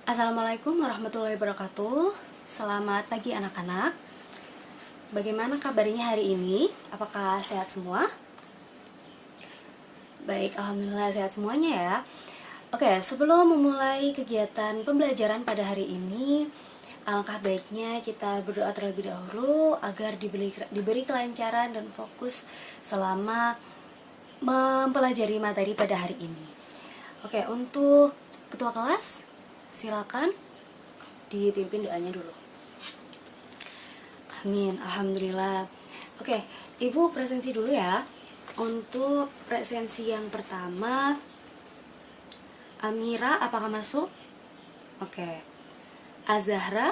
Assalamualaikum warahmatullahi wabarakatuh. Selamat pagi anak-anak. Bagaimana kabarnya hari ini? Apakah sehat semua? Baik, alhamdulillah sehat semuanya ya. Oke, sebelum memulai kegiatan pembelajaran pada hari ini, alangkah baiknya kita berdoa terlebih dahulu agar diberi kelancaran dan fokus selama mempelajari materi pada hari ini. Oke, untuk ketua kelas, silakan dipimpin doanya dulu. Amin, alhamdulillah. Oke, Ibu presensi dulu ya. Untuk presensi yang pertama, Amira apakah masuk? Oke. Azahra?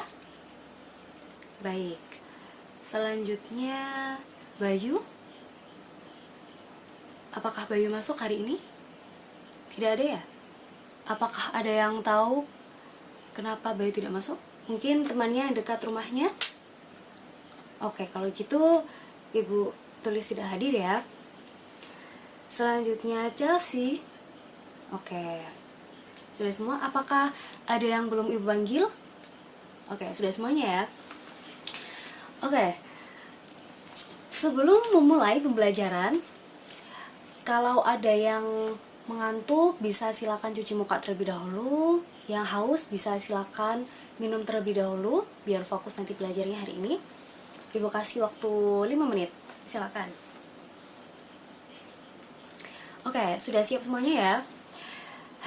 Baik. Selanjutnya, Bayu? Apakah Bayu masuk hari ini? Tidak ada ya? Apakah ada yang tahu kenapa Bayu tidak masuk? Mungkin temannya yang dekat rumahnya? Oke, kalau gitu Ibu tulis tidak hadir ya. Selanjutnya Chelsea. Oke. Sudah semua? Apakah ada yang belum Ibu panggil? Oke, sudah semuanya ya. Oke. Sebelum memulai pembelajaran, kalau ada yang mengantuk bisa silakan cuci muka terlebih dahulu. Yang haus bisa silakan minum terlebih dahulu biar fokus nanti belajarnya hari ini. Ibu kasih waktu 5 menit. Silakan. Oke, sudah siap semuanya ya?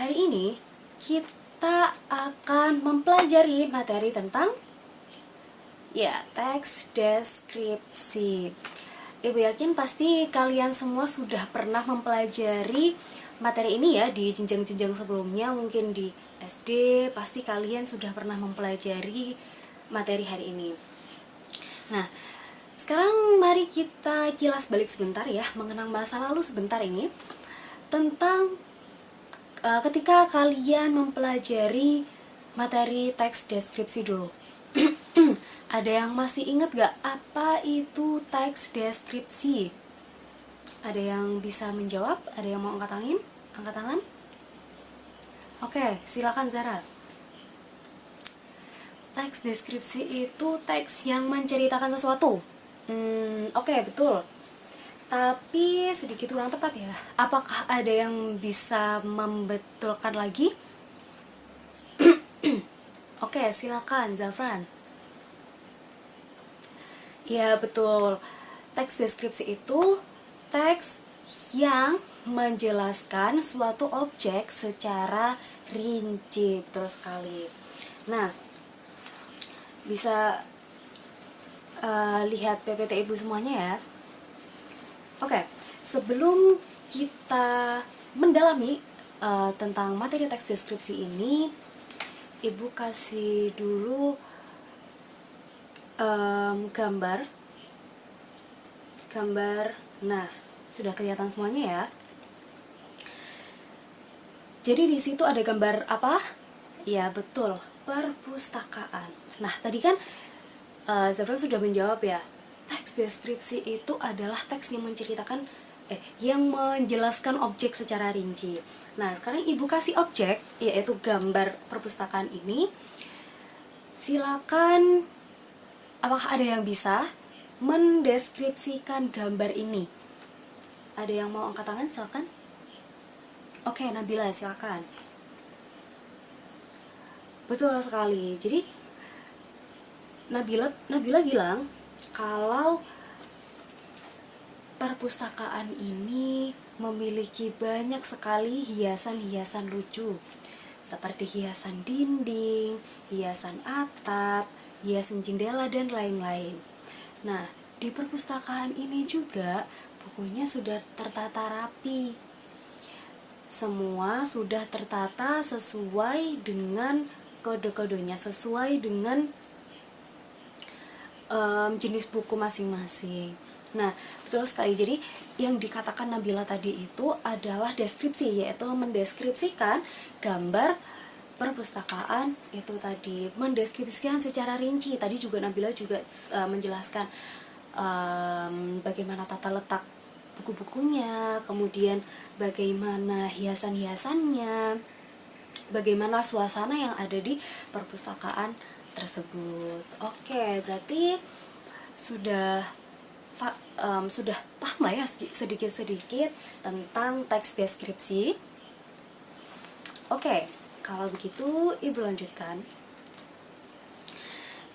Hari ini kita akan mempelajari materi tentang teks deskripsi. Ibu yakin pasti kalian semua sudah pernah mempelajari materi ini ya di jenjang-jenjang sebelumnya, mungkin di SD, pasti kalian sudah pernah mempelajari materi hari ini. Nah, sekarang mari kita kilas balik sebentar ya, mengenang masa lalu sebentar ini tentang ketika kalian mempelajari materi teks deskripsi dulu. Ada yang masih ingat gak apa itu teks deskripsi? Ada yang bisa menjawab? Ada yang mau angkat tangan? Angkat tangan? Oke, silakan Zara. Teks deskripsi itu teks yang menceritakan sesuatu. Oke, betul. Tapi sedikit kurang tepat ya. Apakah ada yang bisa membetulkan lagi? Oke, silakan Zafran. Ya, betul. Teks deskripsi itu teks yang menjelaskan suatu objek secara rinci. Betul sekali. Nah, bisa lihat PPT Ibu semuanya ya. Oke, sebelum kita mendalami tentang materi teks deskripsi ini, Ibu kasih dulu gambar. Nah, sudah kelihatan semuanya ya. Jadi di situ ada gambar apa? Ya, betul, perpustakaan. Nah, tadi kan Zafran sudah menjawab ya. Teks deskripsi itu adalah teks yang menceritakan yang menjelaskan objek secara rinci. Nah, sekarang Ibu kasih objek, yaitu gambar perpustakaan ini. Silakan, apakah ada yang bisa mendeskripsikan gambar ini? Ada yang mau angkat tangan? Silakan. Oke, Nabila, silakan. Betul sekali. Jadi Nabila bilang kalau perpustakaan ini memiliki banyak sekali hiasan-hiasan lucu, seperti hiasan dinding, hiasan atap, hiasan jendela, dan lain-lain. Nah, di perpustakaan ini juga bukunya sudah tertata rapi. Semua sudah tertata sesuai dengan kode-kodenya, sesuai dengan jenis buku masing-masing. Nah, betul sekali. Jadi yang dikatakan Nabila tadi itu adalah deskripsi, yaitu mendeskripsikan gambar perpustakaan itu tadi, mendeskripsikan secara rinci. Tadi juga Nabila juga menjelaskan bagaimana tata letak buku-bukunya, kemudian bagaimana hiasan-hiasannya. bagaimana suasana yang ada di perpustakaan tersebut. Oke, berarti sudah sudah paham lah ya sedikit-sedikit tentang teks deskripsi. Oke, kalau begitu Ibu lanjutkan.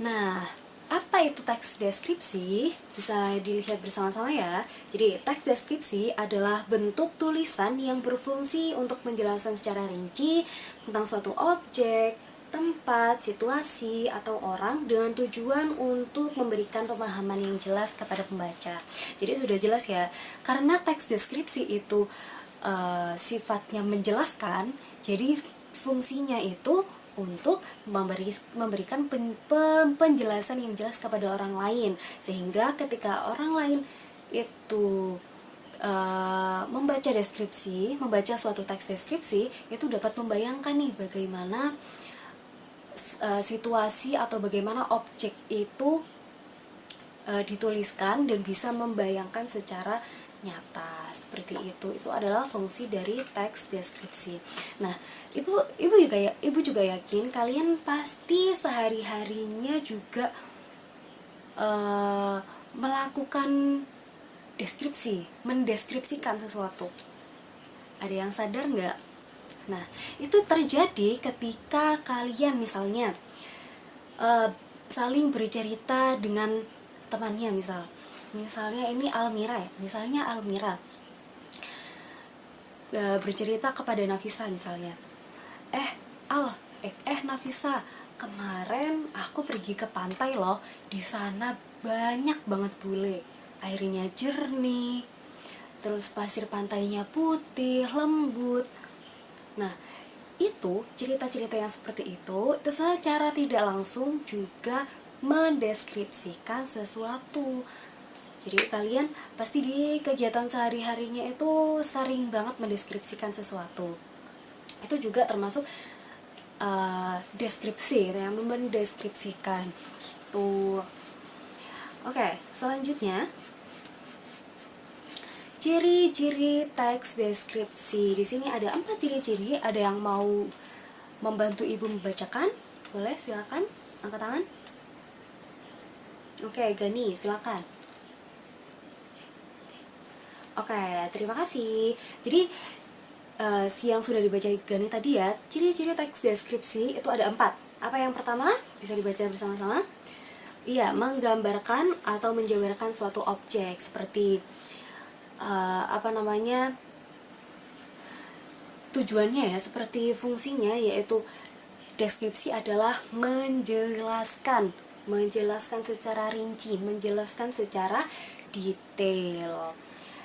Nah, apa itu teks deskripsi? Bisa dilihat bersama-sama ya. Jadi, teks deskripsi adalah bentuk tulisan yang berfungsi untuk menjelaskan secara rinci tentang suatu objek, tempat, situasi, atau orang dengan tujuan untuk memberikan pemahaman yang jelas kepada pembaca. Jadi sudah jelas ya, karena teks deskripsi itu sifatnya menjelaskan, jadi fungsinya itu untuk memberikan penjelasan yang jelas kepada orang lain, sehingga ketika orang lain itu membaca suatu teks deskripsi, itu dapat membayangkan nih bagaimana situasi atau bagaimana objek itu dituliskan dan bisa membayangkan secara nyata seperti itu. Itu adalah fungsi dari teks deskripsi. Nah, ibu juga yakin kalian pasti sehari-harinya juga melakukan mendeskripsikan sesuatu. Ada yang sadar nggak? Nah, itu terjadi ketika kalian misalnya saling bercerita dengan temannya, misalnya ini Almira ya, misalnya Almira bercerita kepada Nafisa misalnya, Nafisa, kemarin aku pergi ke pantai loh, di sana banyak banget bule, airnya jernih, terus pasir pantainya putih, lembut. Nah, itu cerita-cerita yang seperti itu secara tidak langsung juga mendeskripsikan sesuatu. Jadi kalian pasti di kegiatan sehari-harinya itu sering banget mendeskripsikan sesuatu. Itu juga termasuk deskripsi, yang mendeskripsikan gitu. Oke, selanjutnya ciri-ciri teks deskripsi. Di sini ada 4 ciri-ciri. Ada yang mau membantu ibu membacakan? Boleh, silakan angkat tangan. Oke, Gani, silakan. Oke, terima kasih. Jadi yang sudah dibaca Gani tadi ya, ciri-ciri teks deskripsi itu ada 4. Apa yang pertama? Bisa dibaca bersama-sama. Iya, menggambarkan atau menjabarkan suatu objek seperti tujuannya ya, seperti fungsinya, yaitu deskripsi adalah menjelaskan secara rinci, menjelaskan secara detail.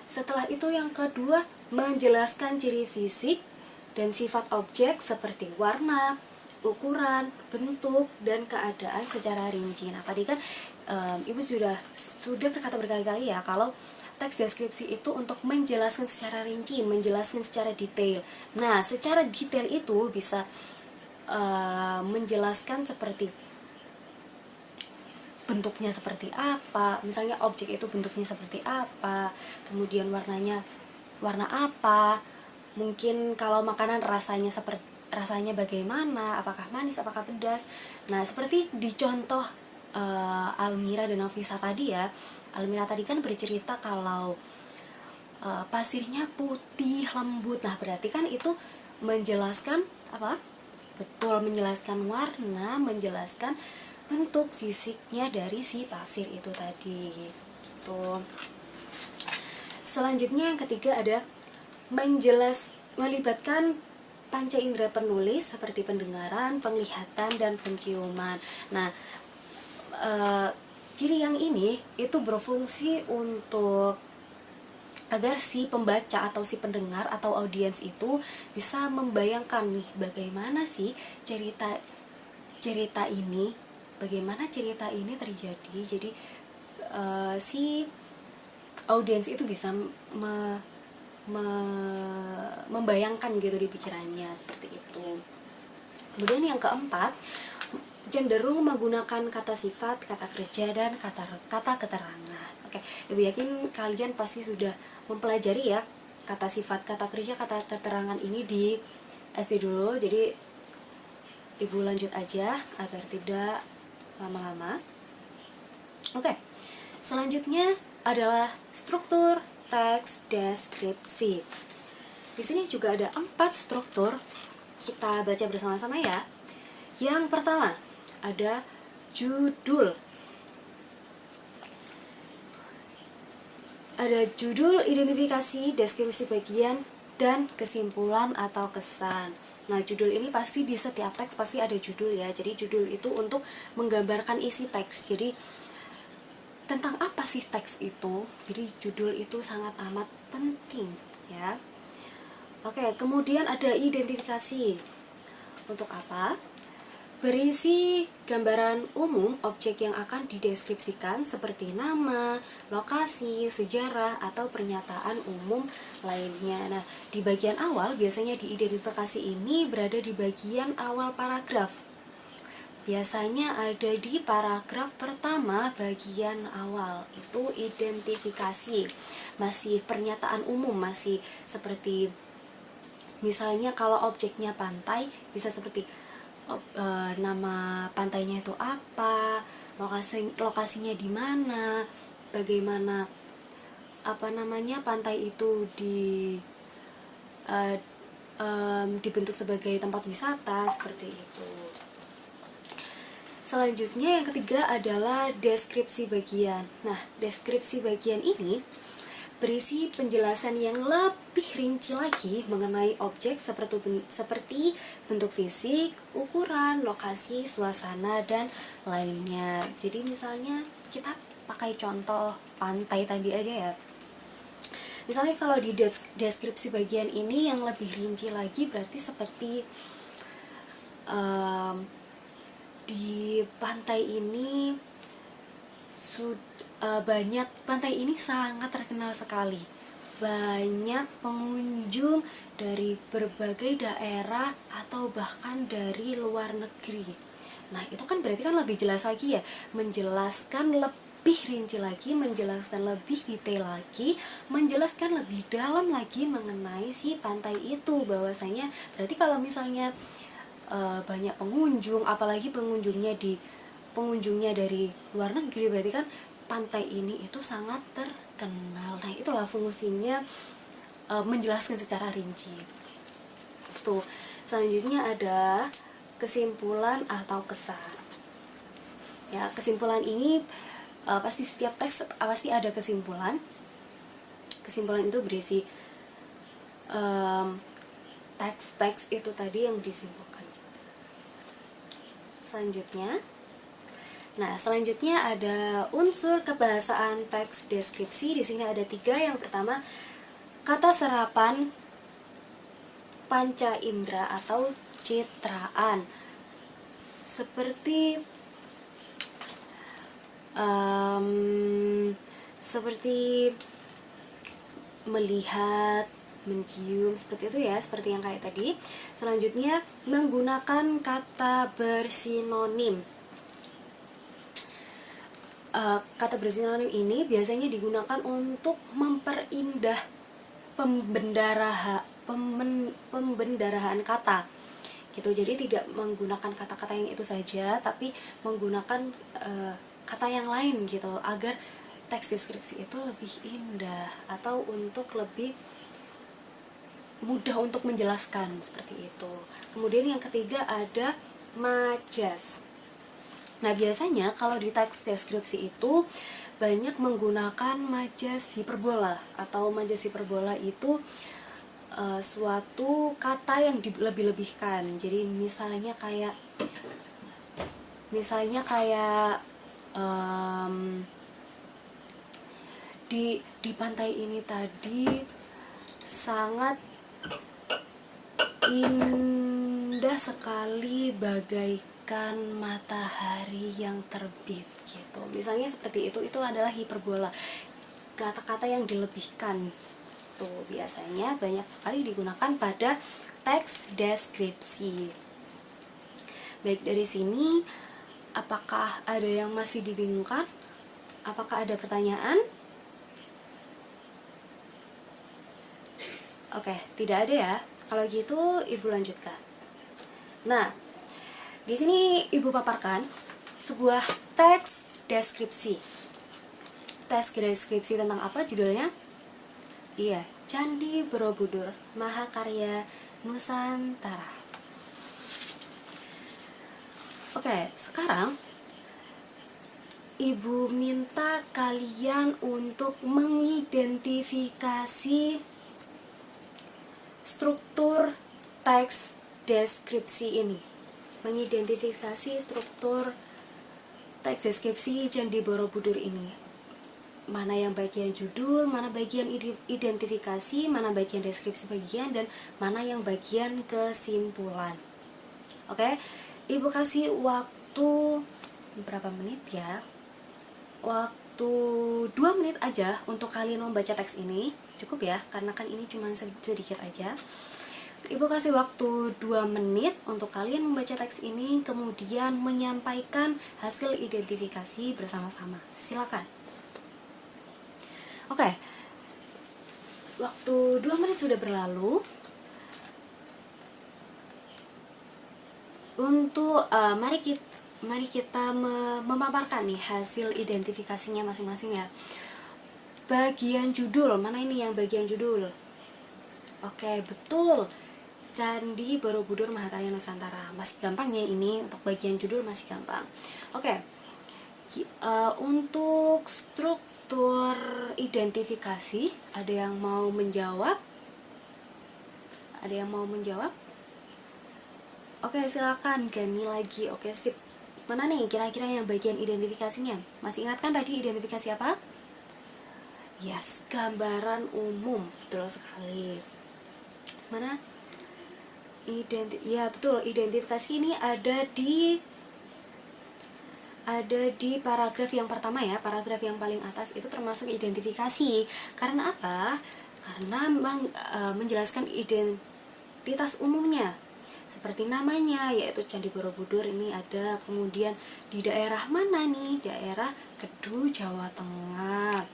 Setelah itu yang kedua, menjelaskan ciri fisik dan sifat objek seperti warna, ukuran, bentuk, dan keadaan secara rinci. Nah, tadi kan ibu sudah berkata berkali-kali ya kalau teks deskripsi itu untuk menjelaskan secara rinci, menjelaskan secara detail. Nah, secara detail itu bisa menjelaskan seperti bentuknya seperti apa, misalnya objek itu bentuknya seperti apa, kemudian warnanya warna apa, mungkin kalau makanan rasanya bagaimana, apakah manis, apakah pedas. Nah, seperti di contoh Almira dan Nafisa tadi ya, Almira tadi kan bercerita kalau pasirnya putih, lembut. Nah, berarti kan itu menjelaskan apa? Betul, menjelaskan warna, menjelaskan bentuk fisiknya dari si pasir itu tadi gitu. Selanjutnya yang ketiga ada melibatkan panca indera penulis seperti pendengaran, penglihatan, dan penciuman. Nah, ciri yang ini itu berfungsi untuk agar si pembaca atau si pendengar atau audiens itu bisa membayangkan nih bagaimana sih cerita ini, bagaimana cerita ini terjadi. Jadi si audiens itu bisa membayangkan gitu di pikirannya, seperti itu. Kemudian yang keempat, cenderung menggunakan kata sifat, kata kerja, dan kata keterangan. Oke, ibu yakin kalian pasti sudah mempelajari ya kata sifat, kata kerja, kata keterangan ini di SD dulu. Jadi Ibu lanjut aja agar tidak lama-lama. Oke, selanjutnya adalah struktur teks deskripsi. Di sini juga ada 4 struktur, kita baca bersama-sama ya. Yang pertama, ada judul. Ada judul, identifikasi, deskripsi bagian, dan kesimpulan atau kesan. Nah, judul ini pasti di setiap teks pasti ada judul ya. Jadi judul itu untuk menggambarkan isi teks. Jadi tentang apa sih teks itu? Jadi judul itu sangat amat penting ya. Oke, kemudian ada identifikasi. Untuk apa? Berisi gambaran umum objek yang akan dideskripsikan seperti nama, lokasi, sejarah, atau pernyataan umum lainnya. Nah, di bagian awal biasanya di identifikasi ini berada di bagian awal paragraf. Biasanya ada di paragraf pertama bagian awal, itu identifikasi. Masih pernyataan umum, masih seperti misalnya kalau objeknya pantai bisa seperti nama pantainya itu apa, lokasinya di mana, bagaimana pantai itu dibentuk sebagai tempat wisata seperti itu. Selanjutnya yang ketiga adalah deskripsi bagian. Nah, deskripsi bagian ini berisi penjelasan yang lebih rinci lagi mengenai objek seperti bentuk fisik, ukuran, lokasi, suasana, dan lainnya. Jadi misalnya kita pakai contoh pantai tadi aja ya. Misalnya kalau di deskripsi bagian ini yang lebih rinci lagi berarti seperti di pantai ini banyak, pantai ini sangat terkenal sekali. Banyak pengunjung dari berbagai daerah atau bahkan dari luar negeri. Nah, itu kan berarti kan lebih jelas lagi ya, menjelaskan lebih rinci lagi, menjelaskan lebih detail lagi, menjelaskan lebih dalam lagi mengenai si pantai itu. Bahwasanya berarti kalau misalnya banyak pengunjung, apalagi pengunjungnya dari luar negeri, berarti kan pantai ini itu sangat terkenal. Nah, itulah fungsinya menjelaskan secara rinci. Tuh, selanjutnya ada kesimpulan atau kesan. Ya, kesimpulan ini pasti setiap teks pasti ada kesimpulan. Kesimpulan itu berisi teks-teks itu tadi yang disimpulkan. Selanjutnya ada unsur kebahasaan teks deskripsi. Di sini ada 3. Yang pertama, kata serapan panca indera atau citraan. Seperti melihat, mencium, seperti itu ya, seperti yang kayak tadi. Selanjutnya, menggunakan kata bersinonim. Kata bersinonim ini biasanya digunakan untuk memperindah pembendaraan kata gitu. Jadi tidak menggunakan kata-kata yang itu saja, tapi menggunakan kata yang lain gitu, agar teks deskripsi itu lebih indah atau untuk lebih mudah untuk menjelaskan, seperti itu. Kemudian yang ketiga ada majas. Nah, biasanya kalau di teks deskripsi itu banyak menggunakan majas hiperbola. Atau majas hiperbola itu suatu kata yang dilebih-lebihkan. Jadi misalnya kayak di pantai ini tadi sangat indah sekali bagaikan matahari yang terbit gitu. Misalnya seperti itu adalah hiperbola. Kata-kata yang dilebihkan tuh biasanya banyak sekali digunakan pada teks deskripsi. Baik, dari sini apakah ada yang masih dibingungkan? Apakah ada pertanyaan? Oke, tidak ada ya. Kalau gitu, Ibu lanjutkan. Nah, Di sini Ibu paparkan sebuah teks deskripsi. Teks deskripsi tentang apa judulnya? Iya, Candi Borobudur, Mahakarya Nusantara. Oke, sekarang Ibu minta kalian untuk mengidentifikasi struktur teks deskripsi ini. Mengidentifikasi struktur teks deskripsi Candi Borobudur ini. Mana yang bagian judul, mana bagian identifikasi, mana bagian deskripsi bagian, dan mana yang bagian kesimpulan. Oke, Ibu kasih waktu berapa menit ya? Waktu 2 menit aja untuk kalian membaca teks ini. Cukup ya, karena kan ini cuma sedikit aja. Ibu kasih waktu 2 menit untuk kalian membaca teks ini, kemudian menyampaikan hasil identifikasi bersama-sama. Silakan. Oke, waktu 2 menit sudah berlalu. Untuk mari kita memaparkan nih hasil identifikasinya masing-masing ya. Bagian judul, mana ini yang bagian judul? Oke, betul. Candi Borobudur Mahakarya Nusantara. Masih gampang ya ini, untuk bagian judul masih gampang. Oke, untuk struktur identifikasi, ada yang mau menjawab? Ada yang mau menjawab? Oke, silakan Gani lagi. Oke, sip. Mana nih kira-kira yang bagian identifikasinya? Masih ingat kan tadi identifikasi apa? Yes, gambaran umum. Betul sekali. Mana? Ya betul, identifikasi ini ada di paragraf yang pertama ya, paragraf yang paling atas itu termasuk identifikasi. Karena apa? Karena menjelaskan identitas umumnya, seperti namanya, yaitu Candi Borobudur ini ada, kemudian di daerah mana nih? Daerah Kedu, Jawa Tengah.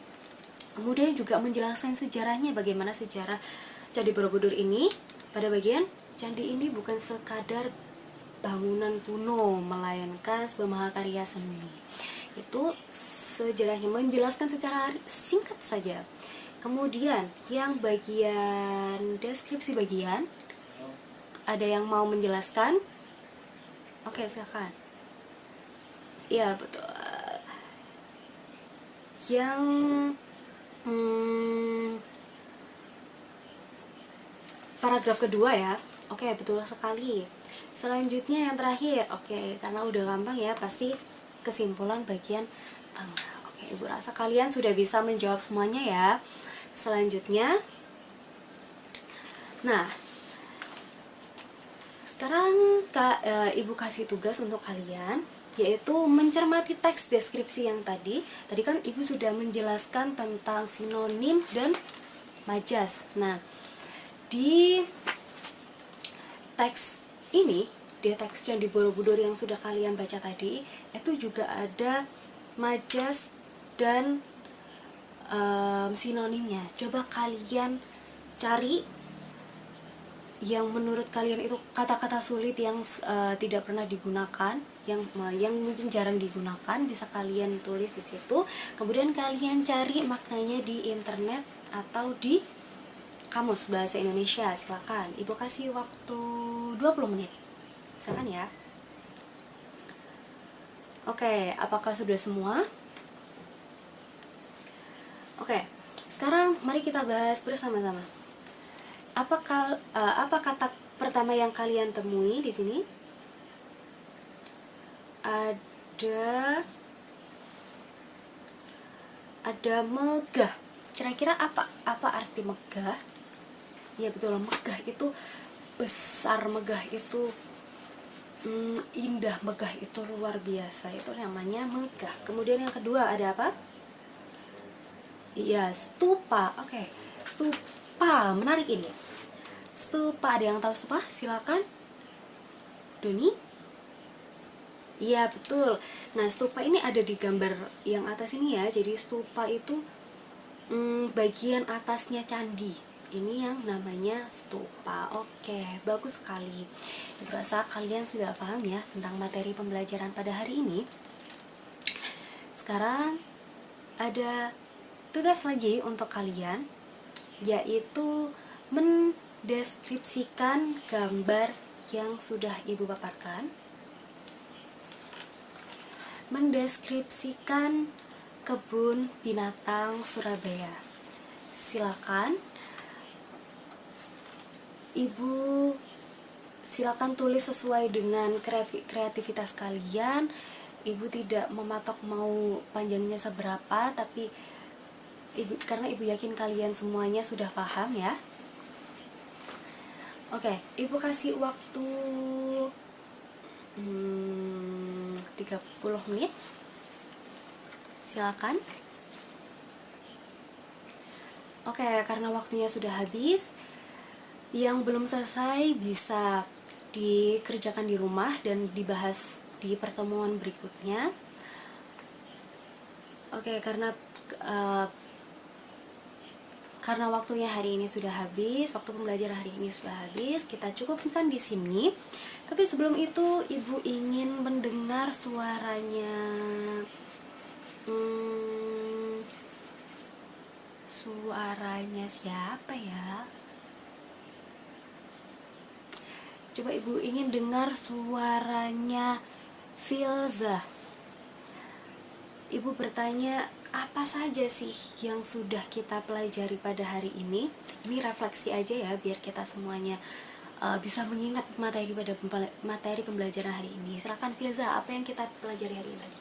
Kemudian juga menjelaskan sejarahnya, bagaimana sejarah Candi Borobudur ini. Pada bagian candi ini bukan sekadar bangunan kuno, melainkan sebuah mahakarya seni. Itu sejarahnya, menjelaskan secara singkat saja. Kemudian yang bagian deskripsi bagian, ada yang mau menjelaskan? Oke, silakan. Iya, betul. Yang paragraf kedua ya. Oke, betul sekali. Selanjutnya yang terakhir. Oke, karena udah gampang ya, pasti kesimpulan bagian tengah. Oke, Ibu rasa kalian sudah bisa menjawab semuanya ya. Selanjutnya, nah, sekarang Ibu kasih tugas untuk kalian, yaitu mencermati teks deskripsi yang tadi. Tadi kan Ibu sudah menjelaskan tentang sinonim dan majas. Nah, di teks ini, di teks Candi Borobudur yang sudah kalian baca tadi, itu juga ada majas dan sinonimnya. Coba kalian cari yang menurut kalian itu kata-kata sulit yang tidak pernah digunakan, yang mungkin jarang digunakan, bisa kalian tulis di situ. Kemudian kalian cari maknanya di internet atau di Kamus Bahasa Indonesia. Silakan. Ibu kasih waktu 20 menit. Silakan ya. Oke, apakah sudah semua? Oke, sekarang mari kita bahas bersama-sama. Apa kata pertama yang kalian temui di sini? Ada megah. Kira-kira apa arti megah? Ya betul, megah itu besar, megah itu indah, megah itu luar biasa, itu namanya megah. Kemudian yang kedua ada apa? Iya, stupa. Oke, stupa, menarik ini. Stupa, ada yang tahu stupa? Silakan, Doni. Iya betul. Nah, stupa ini ada di gambar yang atas ini ya. Jadi stupa itu bagian atasnya candi. ini yang namanya stupa. Oke, bagus sekali. Ibu rasa kalian sudah paham ya tentang materi pembelajaran pada hari ini. Sekarang ada tugas lagi untuk kalian, yaitu mendeskripsikan gambar yang sudah ibu paparkan. Mendeskripsikan kebun binatang Surabaya. Silakan ibu tulis sesuai dengan kreativitas kalian. Ibu tidak mematok mau panjangnya seberapa, tapi karena ibu yakin kalian semuanya sudah paham ya. Oke, ibu kasih waktu 30 menit. Silakan. Oke, karena waktunya sudah habis, yang belum selesai bisa dikerjakan di rumah dan dibahas di pertemuan berikutnya. Oke, karena waktunya hari ini sudah habis, waktu pembelajaran hari ini sudah habis, kita cukupkan di sini. Tapi sebelum itu, ibu ingin mendengar suaranya. Suaranya siapa ya? Coba ibu ingin dengar suaranya Filza. Ibu bertanya, apa saja sih yang sudah kita pelajari pada hari ini? Ini refleksi aja ya, biar kita semuanya bisa mengingat materi pembelajaran hari ini. Silakan Filza, apa yang kita pelajari hari ini tadi?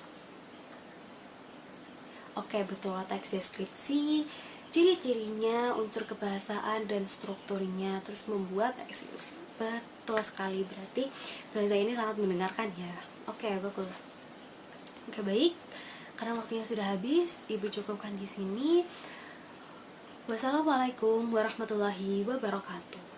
Oke, betul, teks deskripsi, ciri-cirinya, unsur kebahasaan dan strukturnya, terus membuat teks deskripsi. Betul sekali, berarti Filza ini sangat mendengarkan ya. Oke, bagus. Oke, baik. Karena waktunya sudah habis, ibu cukupkan di sini. Wassalamualaikum warahmatullahi wabarakatuh.